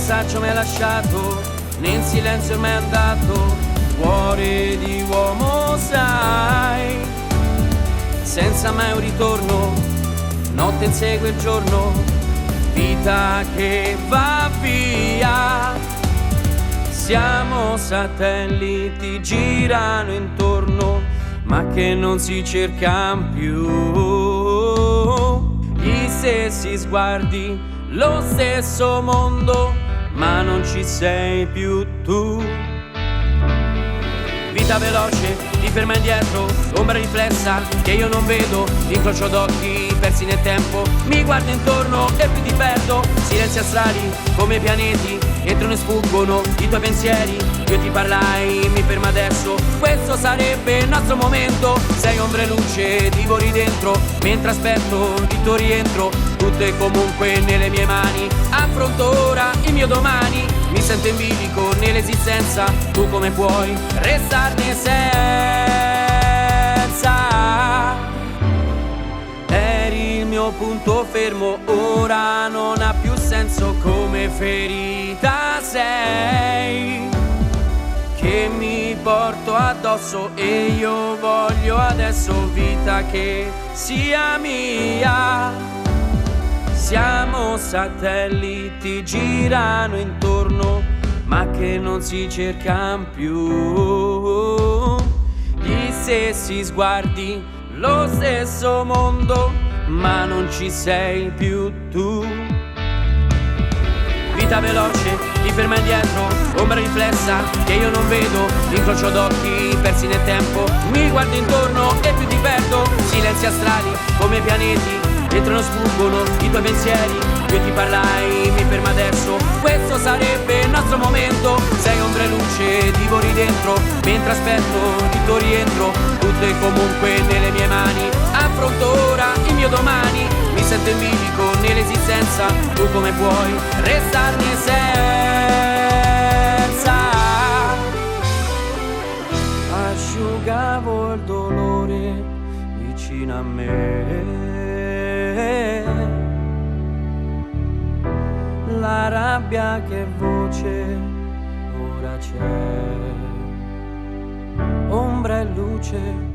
messaggio mi hai lasciato, né in silenzio mi hai andato, cuore di uomo sai, senza mai un ritorno, notte insegue il giorno, vita che va via. Siamo satelliti, girano intorno, ma che non si cercano più. Gli stessi sguardi, lo stesso mondo, ma non ci sei più tu. Vita veloce, ti ferma indietro, ombra riflessa che io non vedo, incrocio d'occhi persi nel tempo, mi guardo intorno e più ti perdo. Silenzi astrali come pianeti, entrano e sfuggono i tuoi pensieri, io ti parlai, mi fermo adesso, questo sarebbe il nostro momento. Sei ombra e luce, divori dentro, mentre aspetto il tuo rientro, tutto è comunque nelle mie mani, affronto ora il mio domani, mi sento in bilico nell'esistenza, tu come puoi restarne senza? Eri il mio punto fermo, ora non ha più senso, come ferita sei, che mi porto addosso e io voglio adesso vita che sia mia. Siamo satelliti, girano intorno, ma che non si cercano più. Gli stessi sguardi, lo stesso mondo, ma non ci sei più tu. Vita veloce, ti ferma indietro, ombra riflessa che io non vedo, incrocio d'occhi persi nel tempo, mi guardo intorno e più ti perdo. Silenzi astrali come pianeti, entrano e sfuggono i tuoi pensieri, io ti parlai, mi fermo adesso, questo sarebbe il nostro momento. Sei ombra e luce, divori dentro, mentre aspetto il tuo rientro, tutto è comunque nelle mie mani, affronto ora il mio domani, mi sento in bilico nell'esistenza, tu come puoi restarne senza? Asciugavo il dolore vicino a me, la rabbia che voce ora c'è, ombra e luce